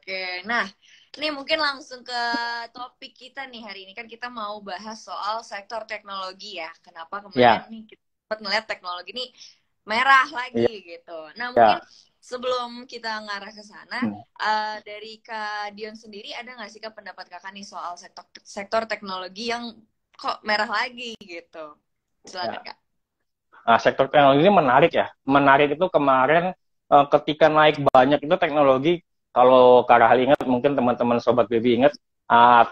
Oke, nah ini mungkin langsung ke topik kita nih hari ini. Kan kita mau bahas soal sektor teknologi ya. Kenapa kemarin Ya, nih kita sempat ngeliat teknologi ini merah ya, lagi gitu. Nah mungkin ya. sebelum kita ngarah ke sana, Hmm. dari Kak Dion sendiri ada nggak sih Kak pendapat Kakak nih soal sektor teknologi yang kok merah lagi gitu? Silakan Ya. Kak. Nah, sektor teknologi ini menarik ya. Menarik itu kemarin ketika naik banyak itu teknologi, kalau Kak Rahel ingat, mungkin teman-teman Sobat Baby ingat,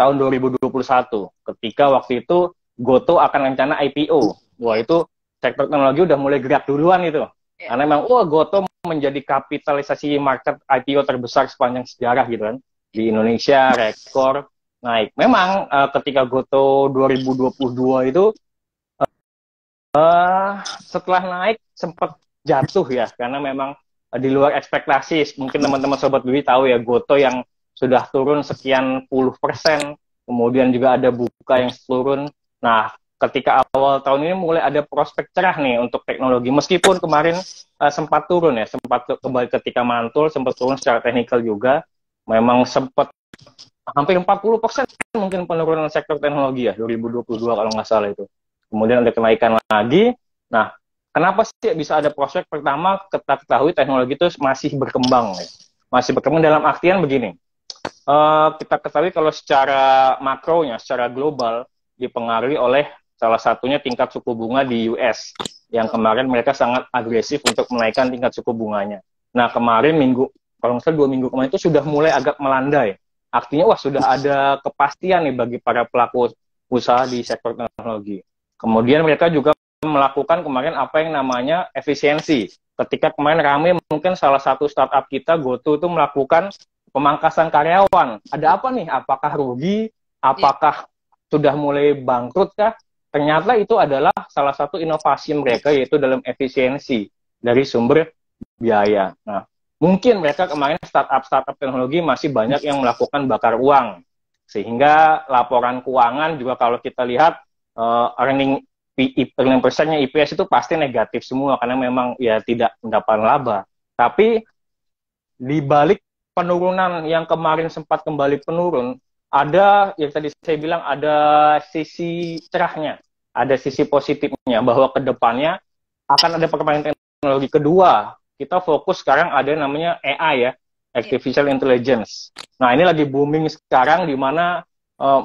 tahun 2021, ketika waktu itu Goto akan rencana IPO. Wah, Iya, itu sektor teknologi udah mulai gerak duluan itu. iya, Karena memang, wah, Goto menjadi kapitalisasi market IPO terbesar sepanjang sejarah gitu kan. iya, Di Indonesia, rekor naik. Memang ketika Goto 2022 itu setelah naik sempat jatuh ya, karena memang di luar ekspektasi. Mungkin teman-teman Sobat Bibi tahu ya, Goto yang sudah turun sekian puluh persen, kemudian juga ada Buka yang turun. Nah, ketika awal tahun ini mulai ada prospek cerah nih untuk teknologi, meskipun kemarin sempat turun ya, sempat kembali ketika mantul, sempat turun secara teknikal juga, memang sempat hampir 40% mungkin penurunan sektor teknologi ya 2022 kalau nggak salah itu. Kemudian ada kenaikan lagi. Nah, kenapa sih bisa ada prospek? Pertama, kita ketahui teknologi itu masih berkembang ya. Masih berkembang dalam artian begini. Kita ketahui kalau secara makronya, secara global dipengaruhi oleh salah satunya tingkat suku bunga di US yang kemarin mereka sangat agresif untuk menaikkan tingkat suku bunganya. Nah, kemarin minggu, kalau misalnya 2 minggu kemarin itu sudah mulai agak melandai. Artinya, wah, sudah ada kepastian nih bagi para pelaku usaha di sektor teknologi. Kemudian mereka juga melakukan kemarin apa yang namanya efisiensi. Ketika kemarin rame, mungkin salah satu startup kita, GoTo, itu melakukan pemangkasan karyawan. Ada apa nih? Apakah rugi? iya. Apakah sudah mulai bangkrut kah? Ternyata itu adalah salah satu inovasi mereka, yaitu dalam efisiensi dari sumber biaya. Nah, mungkin mereka kemarin startup teknologi masih banyak yang melakukan bakar uang. Sehingga laporan keuangan juga kalau kita lihat earning persennya IPS itu pasti negatif semua karena memang ya tidak mendapat laba. Tapi di balik penurunan yang kemarin sempat kembali penurun, ada yang tadi saya bilang ada sisi cerahnya, ada sisi positifnya bahwa ke depannya akan ada perkembangan teknologi kedua. Kita fokus sekarang ada yang namanya AI ya, Iya. Artificial Intelligence. Nah, ini lagi booming sekarang di mana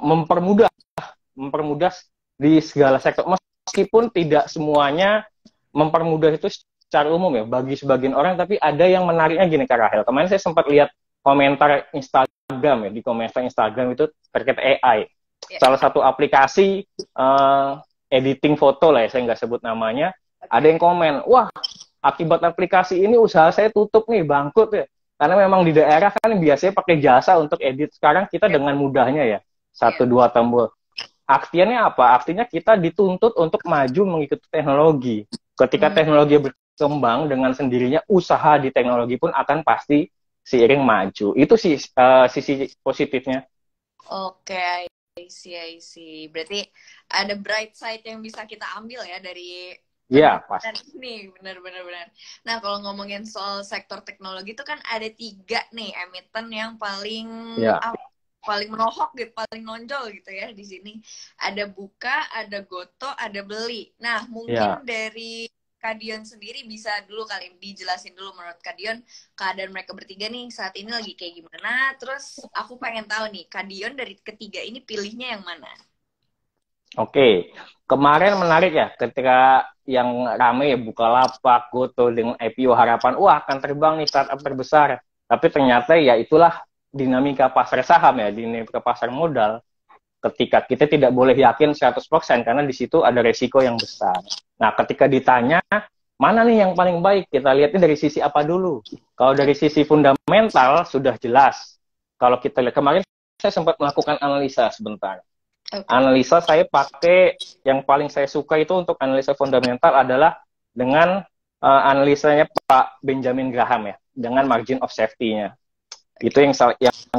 mempermudah di segala sektor, meskipun tidak semuanya mempermudah itu secara umum ya bagi sebagian orang, tapi ada yang menariknya gini Kak Rahel. Kemarin saya sempat lihat komentar Instagram ya, di komentar Instagram itu terkait AI. Iya. Salah satu aplikasi editing foto lah ya, saya nggak sebut namanya, ada Oke. yang komen, wah, akibat aplikasi ini usaha saya tutup nih, bangkrut ya. Karena memang di daerah kan biasanya pakai jasa untuk edit. Sekarang kita Iya. dengan mudahnya ya, Iya. satu dua tombol. Artinya apa? Artinya kita dituntut untuk maju mengikuti teknologi. Ketika Hmm. teknologi berkembang dengan sendirinya, usaha di teknologi pun akan pasti seiring maju. Itu sih sisi positifnya. Oke, I see. Berarti ada bright side yang bisa kita ambil ya dari Ya, pasti. penurunan ini, benar-benar benar. Nah, kalau ngomongin soal sektor teknologi itu kan ada tiga nih emiten yang paling Ya, paling menohok gitu, paling nonjol gitu ya di sini. Ada Buka, ada Goto, ada Beli. Nah, ya. mungkin dari Kadion sendiri bisa dulu kali dijelasin dulu menurut Kadion keadaan mereka bertiga nih saat ini lagi kayak gimana. Terus aku pengen tahu nih, Kadion dari ketiga ini pilihnya yang mana? Oke. Kemarin menarik ya, ketika yang rame ya Bukalapak, Goto dengan IPO harapan, wah akan terbang nih startup terbesar. Tapi ternyata ya itulah dinamika pasar saham ya, dinamika pasar modal. Ketika kita tidak boleh yakin 100% karena di situ ada resiko yang besar. Nah, ketika ditanya mana nih yang paling baik, kita lihatnya dari sisi apa dulu. Kalau dari sisi fundamental sudah jelas. Kalau kita lihat kemarin saya sempat melakukan analisa sebentar. Oke. Analisa saya pakai yang paling saya suka itu untuk analisa fundamental adalah dengan analisanya Pak Benjamin Graham ya, dengan margin of safety-nya. Itu yang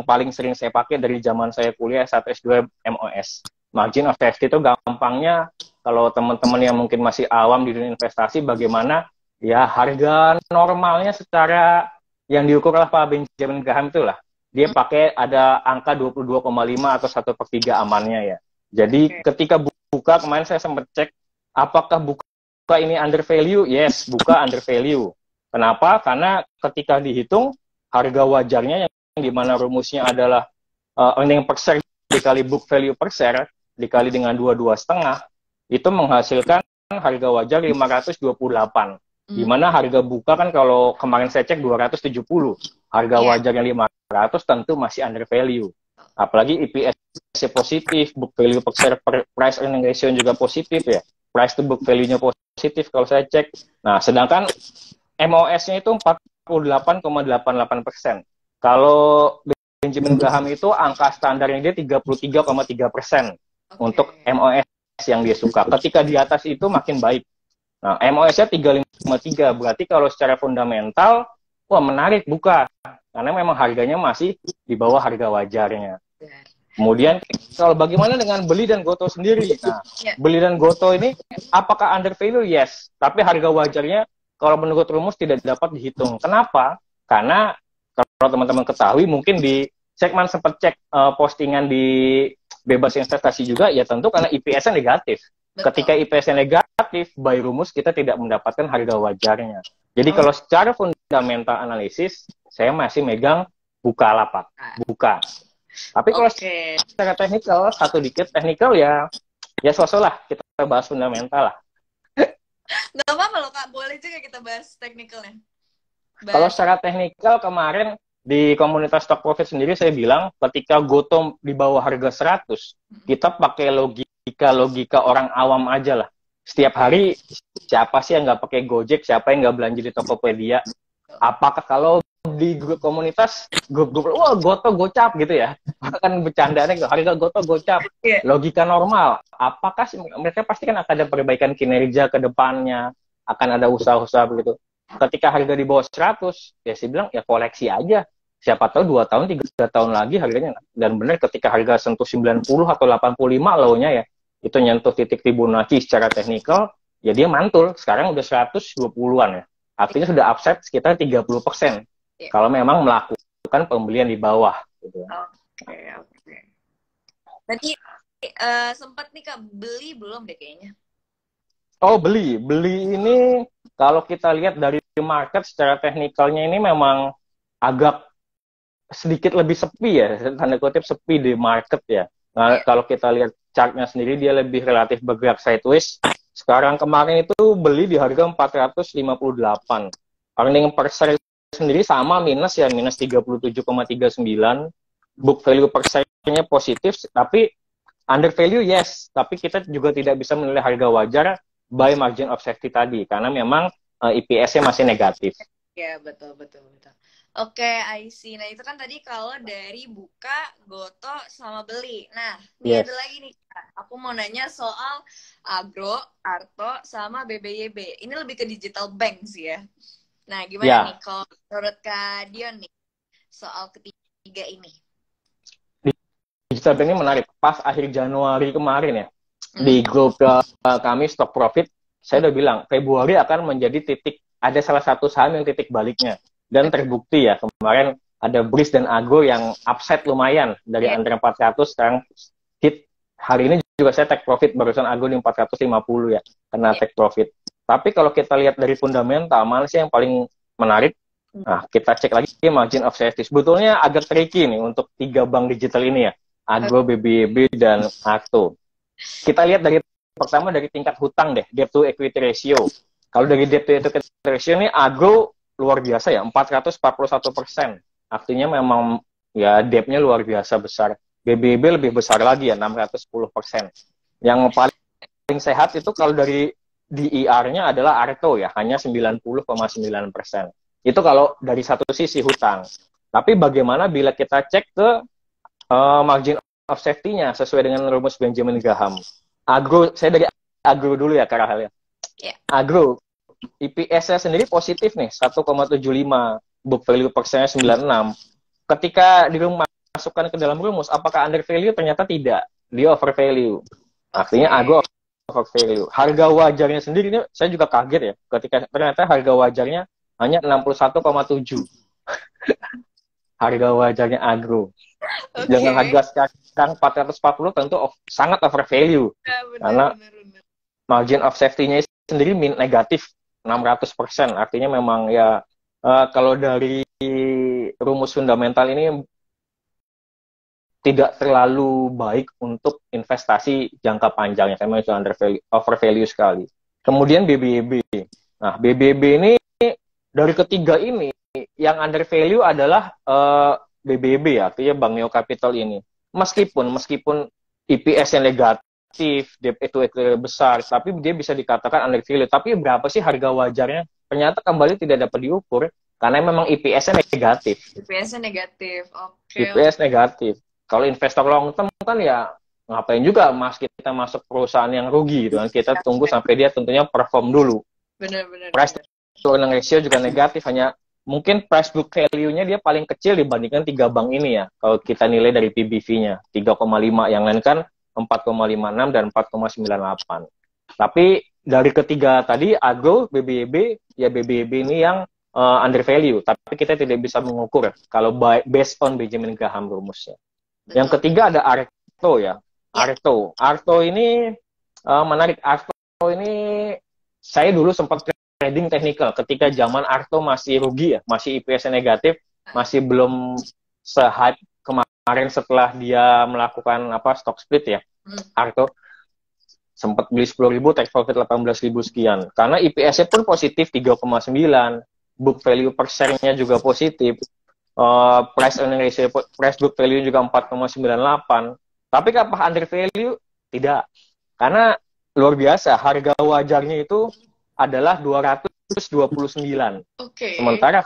paling sering saya pakai dari zaman saya kuliah saat S2 MOS. Margin of safety itu gampangnya, kalau teman-teman yang mungkin masih awam di dunia investasi, bagaimana ya harga normalnya secara yang diukur oleh Pak Benjamin Graham itulah. dia pakai ada angka 22,5 atau 1/3 amannya ya. Jadi ketika buka, kemarin saya sempat cek, apakah buka ini under value? Yes, buka under value. Kenapa? Karena ketika dihitung, harga wajarnya yang dimana rumusnya adalah earning per share dikali book value per share, dikali dengan 22,5, itu menghasilkan harga wajar 528. Dimana harga buka kan kalau kemarin saya cek 270. Harga wajarnya 500 tentu masih under value. Apalagi EPS positif, book value per share, price earning ratio juga positif ya. Price to book value-nya positif kalau saya cek. Nah, sedangkan MOS-nya itu 48,88%. Kalau Benjamin Graham itu angka standarnya dia 33,3% untuk MOS yang dia suka. Ketika di atas itu makin baik. Nah, MOS-nya 353, berarti kalau secara fundamental, wah menarik buka. Karena memang harganya masih di bawah harga wajarnya. Kemudian, kalau bagaimana dengan beli dan goto sendiri? Nah, beli dan goto ini, apakah under value? Yes. Tapi harga wajarnya, kalau menurut rumus tidak dapat dihitung. Kenapa? Karena, kalau teman-teman ketahui, mungkin di segmen sempat cek postingan di Bebas Investasi juga, ya tentu karena IPS-nya negatif. Betul. Ketika IPS-nya negatif, by rumus kita tidak mendapatkan harga wajarnya. Jadi kalau secara fundamental analisis, saya masih megang Bukalapak, buka. Tapi kalau secara teknikal, satu dikit teknikal ya sosok lah, kita bahas fundamental lah. Gak apa-apa loh Kak, boleh juga kita bahas teknikalnya. Kalau secara teknikal kemarin di komunitas stock profit sendiri saya bilang ketika Goto di bawah harga 100, kita pakai logika orang awam aja lah. Setiap hari siapa sih yang nggak pakai Gojek, siapa yang nggak belanja di Tokopedia? Apakah kalau di grup komunitas, grup wah Goto gocap gitu ya, kan bercandanya harga Goto gocap. Logika normal, apakah mereka pasti kan akan ada perbaikan kinerja ke depannya, akan ada usaha-usaha begitu. Ketika harga di bawah 100, ya saya bilang ya koleksi aja. Siapa tahu 2 tahun, 3 tahun lagi harganya. Dan benar ketika harga sentuh 90 atau 85 low-nya ya, itu nyentuh titik Fibonacci secara teknikal, ya dia mantul. Sekarang udah 120-an ya. Artinya sudah upside sekitar 30%. Kalau memang melakukan pembelian di bawah. Gitu. Oke. Tadi sempat nih Kak, beli belum deh kayaknya? Oh, beli ini kalau kita lihat dari market secara teknikalnya ini memang agak sedikit lebih sepi ya, tanda kutip sepi di market ya. Nah, kalau kita lihat chartnya sendiri dia lebih relatif bergerak sideways. Sekarang kemarin itu beli di harga 458. Earning per share sendiri sama minus 37,39. Book value per share-nya positif, tapi under value yes, tapi kita juga tidak bisa menilai harga wajar by margin of safety tadi, karena memang EPS-nya masih negatif. Ya, betul. Oke, I see. Nah, itu kan tadi kalau dari buka, goto, sama beli. Nah, ini ada lagi nih, Kak. Aku mau nanya soal Agro, Arto, sama BBYB. Ini lebih ke digital bank sih ya. Nah, gimana nih kalau menurut Kak Dion nih, soal ketiga ini? Digital bank ini menarik. Pas akhir Januari kemarin ya, di grup kami Stock Profit, saya udah bilang Februari akan menjadi titik, ada salah satu saham yang titik baliknya, dan terbukti ya kemarin ada BRIS dan Agro yang upside lumayan dari under 400 sekarang hit. Hari ini juga saya take profit barusan Agro di 450 ya, kena take profit. Tapi kalau kita lihat dari fundamental, mana sih yang paling menarik? Nah, kita cek lagi margin of safety. Sebetulnya agak tricky nih untuk 3 bank digital ini ya, Agro, BBYB, dan Arto. Kita lihat pertama dari tingkat hutang deh, debt to equity ratio. Kalau dari debt to equity ratio ini Agro luar biasa ya, 441%. Artinya memang ya debt-nya luar biasa besar. BBYB lebih besar lagi ya, 610%. Yang paling sehat itu kalau dari DER-nya adalah Arto ya, hanya 90,9%. Itu kalau dari satu sisi hutang. Tapi bagaimana bila kita cek ke margin of safety-nya sesuai dengan rumus Benjamin Graham. Agro, saya dari Agro dulu ya, Kak Rahel ya. Agro, EPS-nya sendiri positif nih, 1,75. Book value per share 96. Ketika dimasukkan ke dalam rumus, apakah under value? Ternyata tidak. Dia over value. Artinya Agro over value. Harga wajarnya sendiri, ini saya juga kaget ya. Ketika ternyata harga wajarnya hanya 61,7. harga wajarnya Agro. Dengan Oke. harga sekarang 440 tentu sangat over value. Ya, benar, Karena benar, benar. margin of safety-nya sendiri negatif 600%. Artinya memang ya kalau dari rumus fundamental ini tidak terlalu baik untuk investasi jangka panjangnya, karena itu over value sekali. Kemudian BBB. Nah, BBB ini dari ketiga ini yang under value adalah BBB ya, artinya Bank Neo Capital ini. Meskipun EPS-nya negatif, debt itu besar, tapi dia bisa dikatakan under value. Tapi berapa sih harga wajarnya? Ternyata kembali tidak dapat diukur karena memang EPS-nya negatif. EPS-nya negatif. Oke. EPS negatif. Kalau investor long term kan ya ngapain juga kita masuk perusahaan yang rugi gitu kan. Kita tunggu sampai dia tentunya perform dulu. Benar-benar. Price to earning ratio juga negatif, hanya mungkin price book value-nya dia paling kecil dibandingkan 3 bank ini ya. Kalau kita nilai dari PBV-nya 3,5, yang lain kan 4,56 dan 4,98. Tapi dari ketiga tadi Agro, BBB, ya BBB ini yang under value, tapi kita tidak bisa mengukur kalau based on Benjamin Graham rumusnya. Betul. Yang ketiga ada Arto ya. Arto ini menarik. Arto ini saya dulu sempat trading teknikal ketika zaman Arto masih rugi ya, masih IPS negatif, masih belum se-hype kemarin setelah dia melakukan stock split ya. Arto sempat beli 10.000, take profit 18.000 sekian. Karena IPS-nya pun positif 3,9, book value per share-nya juga positif. Price earning ratio, price book value juga 4,98. Tapi apakah under value? Tidak. Karena luar biasa, harga wajarnya itu adalah 229. Oke. Sementara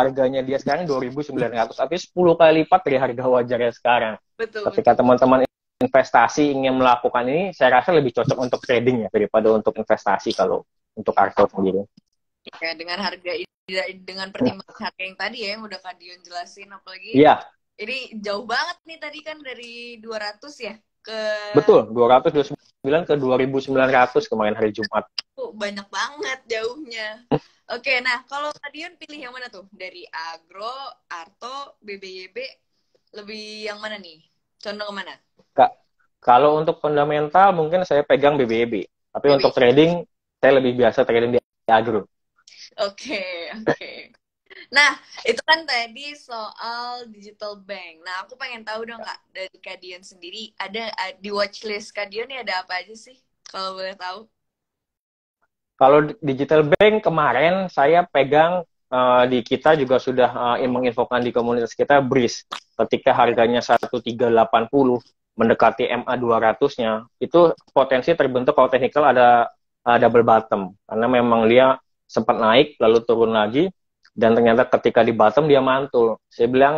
harganya dia sekarang 2.900, tapi 10 kali lipat dari harga wajarnya sekarang. Betul. Ketika teman-teman investasi ingin melakukan ini, saya rasa lebih cocok untuk trading ya daripada untuk investasi kalau untuk Arto sendiri. Ya, dengan harga dengan pertimbangan harga yang tadi ya yang udah Kak Dion jelasin, apalagi ini jauh banget nih tadi kan dari 200 ya ke betul 229 ke 2.900 kemarin hari Jumat. Banyak banget jauhnya. Oke, nah kalau Kak Dion pilih yang mana tuh? Dari Agro, Arto, BBYB, lebih yang mana nih? Condong ke mana? Kalau untuk fundamental mungkin saya pegang BBYB, tapi untuk trading saya lebih biasa trading di Agro. Oke. Nah, itu kan tadi soal digital bank. Nah, aku pengen tahu dong Kak, dari Kak Dion sendiri, ada di watchlist Kak Dion nih ada apa aja sih? Kalau boleh tahu. Kalau digital bank kemarin saya pegang, di kita juga sudah menginfokan di komunitas kita BRIS. Ketika harganya 1380 mendekati MA 200-nya, itu potensi terbentuk kalau teknikal ada double bottom. Karena memang dia sempat naik lalu turun lagi, dan ternyata ketika di bottom dia mantul. Saya bilang